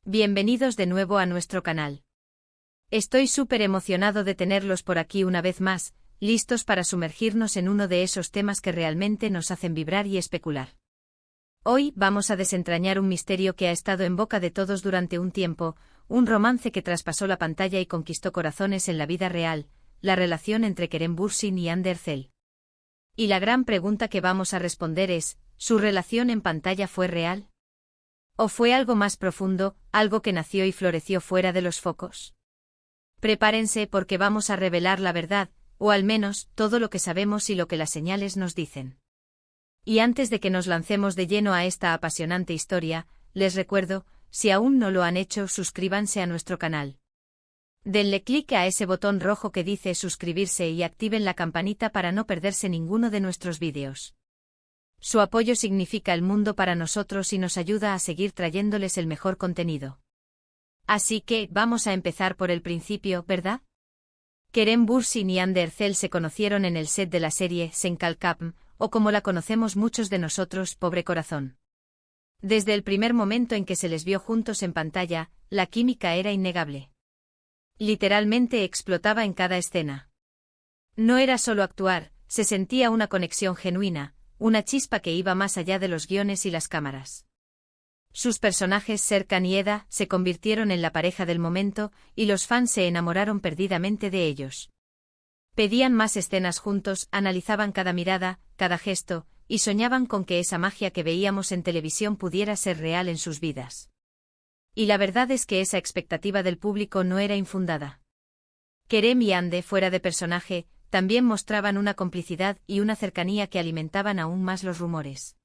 Bienvenidos de nuevo a nuestro canal. Estoy súper emocionado de tenerlos por aquí una vez más, listos para sumergirnos en uno de esos temas que realmente nos hacen vibrar y especular. Hoy vamos a desentrañar un misterio que ha estado en boca de todos durante un tiempo, un romance que traspasó la pantalla y conquistó corazones en la vida real, la relación entre Kerem Bürsin y Hande Erçel. Y la gran pregunta que vamos a responder es, ¿su relación en pantalla fue real? ¿O fue algo más profundo, algo que nació y floreció fuera de los focos? Prepárense porque vamos a revelar la verdad, o al menos, todo lo que sabemos y lo que las señales nos dicen. Y antes de que nos lancemos de lleno a esta apasionante historia, les recuerdo, si aún no lo han hecho, suscríbanse a nuestro canal. Denle clic a ese botón rojo que dice suscribirse y activen la campanita para no perderse ninguno de nuestros vídeos. Su apoyo significa el mundo para nosotros y nos ayuda a seguir trayéndoles el mejor contenido. Así que, vamos a empezar por el principio, ¿verdad? Kerem Bürsin y Hande Erçel se conocieron en el set de la serie Sen Kalkapm, o como la conocemos muchos de nosotros, Pobre Corazón. Desde el primer momento en que se les vio juntos en pantalla, la química era innegable. Literalmente explotaba en cada escena. No era solo actuar, se sentía una conexión genuina, una chispa que iba más allá de los guiones y las cámaras. Sus personajes Serkan y Eda se convirtieron en la pareja del momento, y los fans se enamoraron perdidamente de ellos. Pedían más escenas juntos, analizaban cada mirada, cada gesto, y soñaban con que esa magia que veíamos en televisión pudiera ser real en sus vidas. Y la verdad es que esa expectativa del público no era infundada. Kerem y Hande, fuera de personaje, también mostraban una complicidad y una cercanía que alimentaban aún más los rumores.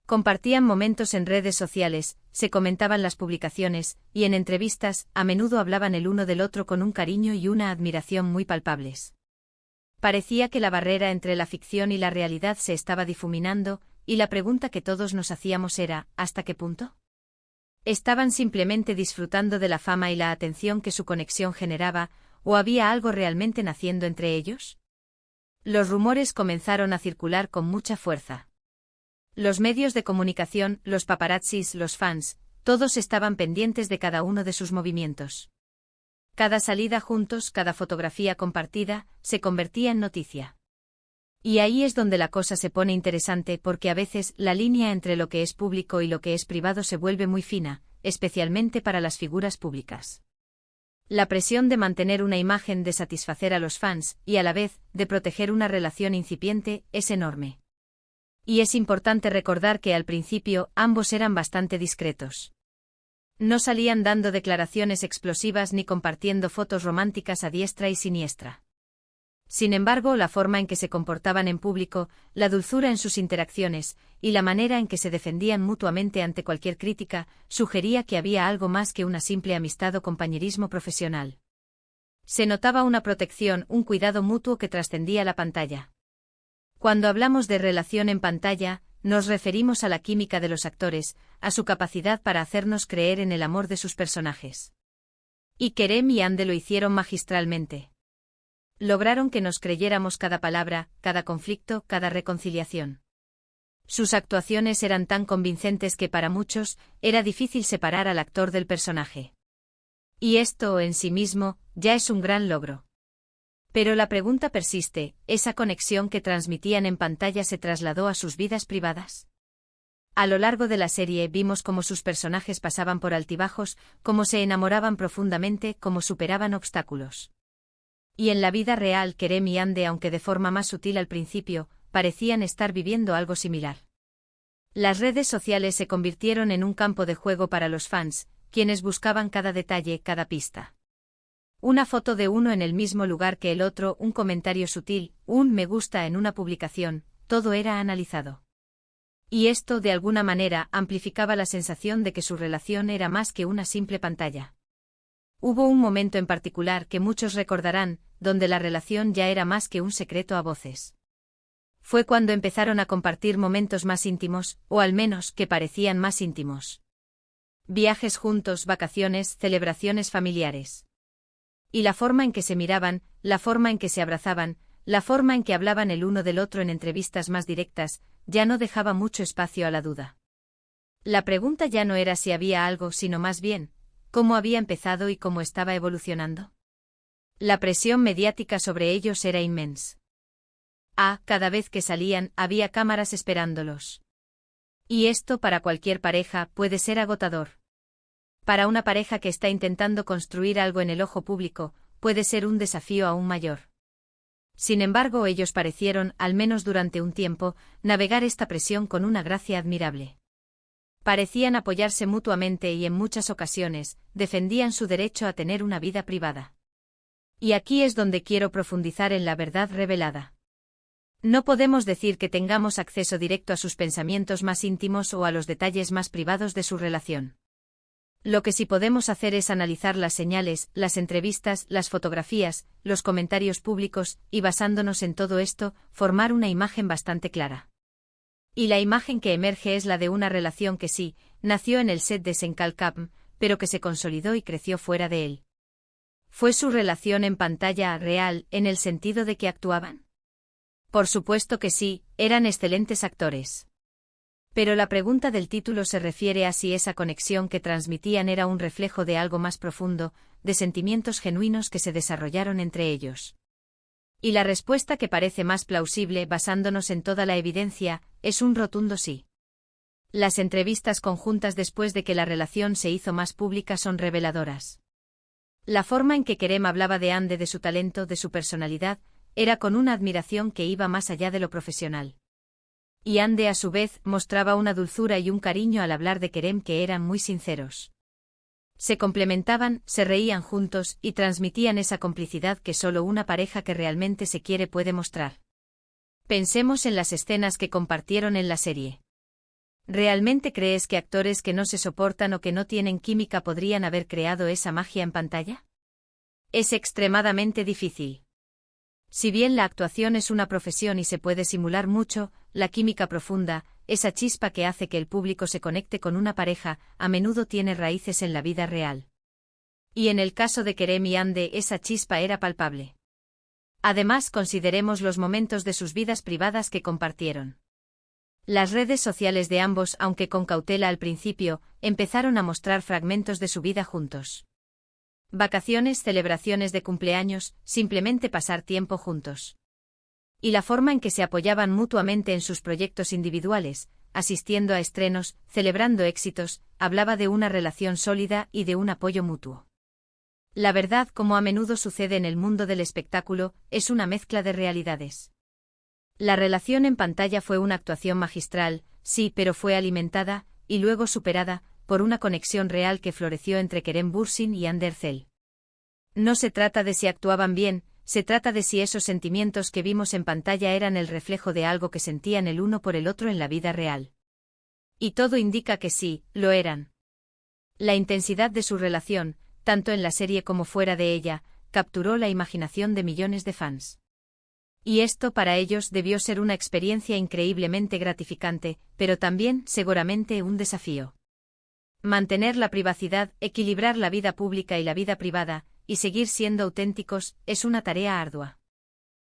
Compartían momentos en redes sociales, se comentaban las publicaciones, y en entrevistas, a menudo hablaban el uno del otro con un cariño y una admiración muy palpables. Parecía que la barrera entre la ficción y la realidad se estaba difuminando, y la pregunta que todos nos hacíamos era, ¿hasta qué punto? ¿Estaban simplemente disfrutando de la fama y la atención que su conexión generaba, o había algo realmente naciendo entre ellos? Los rumores comenzaron a circular con mucha fuerza. Los medios de comunicación, los paparazzis, los fans, todos estaban pendientes de cada uno de sus movimientos. Cada salida juntos, cada fotografía compartida, se convertía en noticia. Y ahí es donde la cosa se pone interesante porque a veces la línea entre lo que es público y lo que es privado se vuelve muy fina, especialmente para las figuras públicas. La presión de mantener una imagen, de satisfacer a los fans, y a la vez, de proteger una relación incipiente, es enorme. Y es importante recordar que al principio ambos eran bastante discretos. No salían dando declaraciones explosivas ni compartiendo fotos románticas a diestra y siniestra. Sin embargo, la forma en que se comportaban en público, la dulzura en sus interacciones, y la manera en que se defendían mutuamente ante cualquier crítica, sugería que había algo más que una simple amistad o compañerismo profesional. Se notaba una protección, un cuidado mutuo que trascendía la pantalla. Cuando hablamos de relación en pantalla, nos referimos a la química de los actores, a su capacidad para hacernos creer en el amor de sus personajes. Y Kerem y Hande lo hicieron magistralmente. Lograron que nos creyéramos cada palabra, cada conflicto, cada reconciliación. Sus actuaciones eran tan convincentes que para muchos, era difícil separar al actor del personaje. Y esto, en sí mismo, ya es un gran logro. Pero la pregunta persiste, ¿esa conexión que transmitían en pantalla se trasladó a sus vidas privadas? A lo largo de la serie vimos cómo sus personajes pasaban por altibajos, cómo se enamoraban profundamente, cómo superaban obstáculos. Y en la vida real, Kerem y Hande, aunque de forma más sutil al principio, parecían estar viviendo algo similar. Las redes sociales se convirtieron en un campo de juego para los fans, quienes buscaban cada detalle, cada pista. Una foto de uno en el mismo lugar que el otro, un comentario sutil, un me gusta en una publicación, todo era analizado. Y esto, de alguna manera, amplificaba la sensación de que su relación era más que una simple pantalla. Hubo un momento en particular que muchos recordarán, donde la relación ya era más que un secreto a voces. Fue cuando empezaron a compartir momentos más íntimos, o al menos que parecían más íntimos. Viajes juntos, vacaciones, celebraciones familiares. Y la forma en que se miraban, la forma en que se abrazaban, la forma en que hablaban el uno del otro en entrevistas más directas, ya no dejaba mucho espacio a la duda. La pregunta ya no era si había algo, sino más bien, cómo había empezado y cómo estaba evolucionando. La presión mediática sobre ellos era inmensa. Cada vez que salían, había cámaras esperándolos. Y esto para cualquier pareja puede ser agotador. Para una pareja que está intentando construir algo en el ojo público, puede ser un desafío aún mayor. Sin embargo, ellos parecieron, al menos durante un tiempo, navegar esta presión con una gracia admirable. Parecían apoyarse mutuamente y en muchas ocasiones, defendían su derecho a tener una vida privada. Y aquí es donde quiero profundizar en la verdad revelada. No podemos decir que tengamos acceso directo a sus pensamientos más íntimos o a los detalles más privados de su relación. Lo que sí podemos hacer es analizar las señales, las entrevistas, las fotografías, los comentarios públicos, y basándonos en todo esto, formar una imagen bastante clara. Y la imagen que emerge es la de una relación que sí, nació en el set de Senkalkam, pero que se consolidó y creció fuera de él. ¿Fue su relación en pantalla real, en el sentido de que actuaban? Por supuesto que sí, eran excelentes actores. Pero la pregunta del título se refiere a si esa conexión que transmitían era un reflejo de algo más profundo, de sentimientos genuinos que se desarrollaron entre ellos. Y la respuesta que parece más plausible, basándonos en toda la evidencia, es un rotundo sí. Las entrevistas conjuntas después de que la relación se hizo más pública son reveladoras. La forma en que Kerem hablaba de Hande, de su talento, de su personalidad, era con una admiración que iba más allá de lo profesional. Y Hande a su vez mostraba una dulzura y un cariño al hablar de Kerem que eran muy sinceros. Se complementaban, se reían juntos y transmitían esa complicidad que solo una pareja que realmente se quiere puede mostrar. Pensemos en las escenas que compartieron en la serie. ¿Realmente crees que actores que no se soportan o que no tienen química podrían haber creado esa magia en pantalla? Es extremadamente difícil. Si bien la actuación es una profesión y se puede simular mucho, la química profunda, esa chispa que hace que el público se conecte con una pareja, a menudo tiene raíces en la vida real. Y en el caso de Kerem y Hande, esa chispa era palpable. Además, consideremos los momentos de sus vidas privadas que compartieron. Las redes sociales de ambos, aunque con cautela al principio, empezaron a mostrar fragmentos de su vida juntos. Vacaciones, celebraciones de cumpleaños, simplemente pasar tiempo juntos. Y la forma en que se apoyaban mutuamente en sus proyectos individuales, asistiendo a estrenos, celebrando éxitos, hablaba de una relación sólida y de un apoyo mutuo. La verdad, como a menudo sucede en el mundo del espectáculo, es una mezcla de realidades. La relación en pantalla fue una actuación magistral, sí, pero fue alimentada, y luego superada, por una conexión real que floreció entre Kerem Bürsin y Hande Erçel. No se trata de si actuaban bien, se trata de si esos sentimientos que vimos en pantalla eran el reflejo de algo que sentían el uno por el otro en la vida real. Y todo indica que sí, lo eran. La intensidad de su relación, tanto en la serie como fuera de ella, capturó la imaginación de millones de fans. Y esto para ellos debió ser una experiencia increíblemente gratificante, pero también, seguramente, un desafío. Mantener la privacidad, equilibrar la vida pública y la vida privada, y seguir siendo auténticos, es una tarea ardua.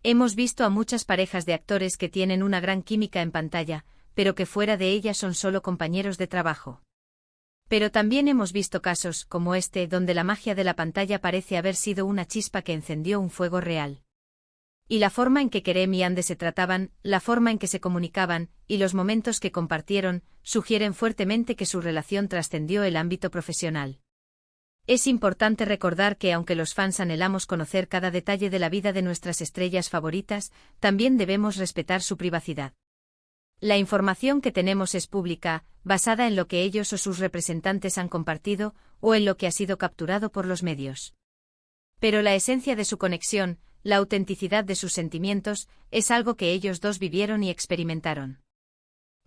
Hemos visto a muchas parejas de actores que tienen una gran química en pantalla, pero que fuera de ella son solo compañeros de trabajo. Pero también hemos visto casos, como este, donde la magia de la pantalla parece haber sido una chispa que encendió un fuego real. Y la forma en que Kerem y Hande se trataban, la forma en que se comunicaban, y los momentos que compartieron, sugieren fuertemente que su relación trascendió el ámbito profesional. Es importante recordar que aunque los fans anhelamos conocer cada detalle de la vida de nuestras estrellas favoritas, también debemos respetar su privacidad. La información que tenemos es pública, basada en lo que ellos o sus representantes han compartido, o en lo que ha sido capturado por los medios. Pero la esencia de su conexión, la autenticidad de sus sentimientos, es algo que ellos dos vivieron y experimentaron.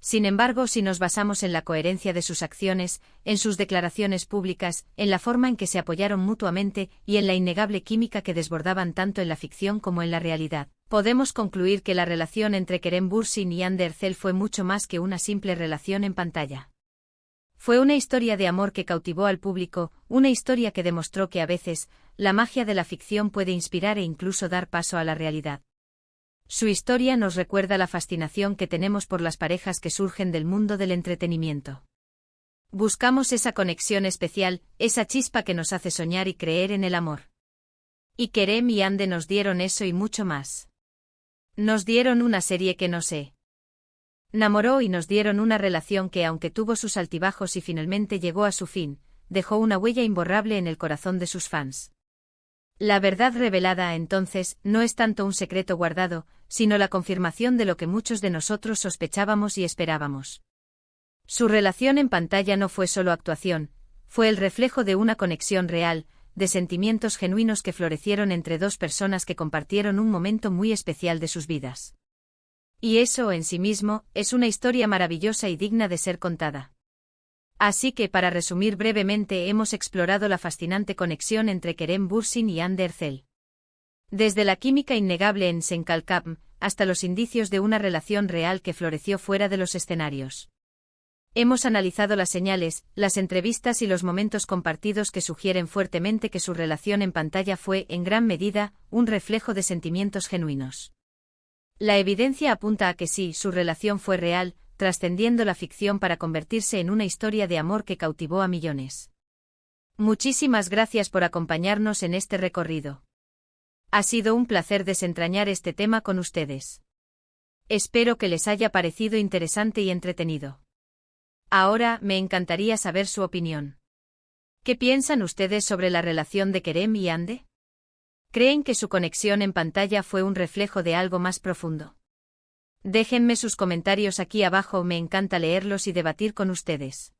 Sin embargo, si nos basamos en la coherencia de sus acciones, en sus declaraciones públicas, en la forma en que se apoyaron mutuamente y en la innegable química que desbordaban tanto en la ficción como en la realidad, podemos concluir que la relación entre Kerem Bürsin y Hande Erçel fue mucho más que una simple relación en pantalla. Fue una historia de amor que cautivó al público, una historia que demostró que a veces, la magia de la ficción puede inspirar e incluso dar paso a la realidad. Su historia nos recuerda la fascinación que tenemos por las parejas que surgen del mundo del entretenimiento. Buscamos esa conexión especial, esa chispa que nos hace soñar y creer en el amor. Y Kerem y Ande nos dieron eso y mucho más. Nos dieron una serie que nos enamoró y nos dieron una relación que, aunque tuvo sus altibajos y finalmente llegó a su fin, dejó una huella imborrable en el corazón de sus fans. La verdad revelada entonces no es tanto un secreto guardado, sino la confirmación de lo que muchos de nosotros sospechábamos y esperábamos. Su relación en pantalla no fue solo actuación, fue el reflejo de una conexión real, de sentimientos genuinos que florecieron entre dos personas que compartieron un momento muy especial de sus vidas. Y eso, en sí mismo, es una historia maravillosa y digna de ser contada. Así que, para resumir brevemente, hemos explorado la fascinante conexión entre Kerem Bürsin y Hande Erçel. Desde la química innegable en Sen Kalkam, hasta los indicios de una relación real que floreció fuera de los escenarios. Hemos analizado las señales, las entrevistas y los momentos compartidos que sugieren fuertemente que su relación en pantalla fue, en gran medida, un reflejo de sentimientos genuinos. La evidencia apunta a que sí, su relación fue real, trascendiendo la ficción para convertirse en una historia de amor que cautivó a millones. Muchísimas gracias por acompañarnos en este recorrido. Ha sido un placer desentrañar este tema con ustedes. Espero que les haya parecido interesante y entretenido. Ahora, me encantaría saber su opinión. ¿Qué piensan ustedes sobre la relación de Kerem y Hande? ¿Creen que su conexión en pantalla fue un reflejo de algo más profundo? Déjenme sus comentarios aquí abajo, me encanta leerlos y debatir con ustedes.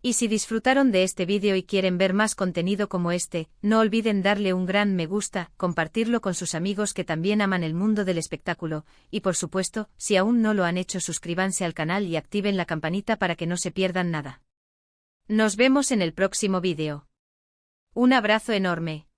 Y si disfrutaron de este vídeo y quieren ver más contenido como este, no olviden darle un gran me gusta, compartirlo con sus amigos que también aman el mundo del espectáculo, y por supuesto, si aún no lo han hecho, suscríbanse al canal y activen la campanita para que no se pierdan nada. Nos vemos en el próximo vídeo. Un abrazo enorme.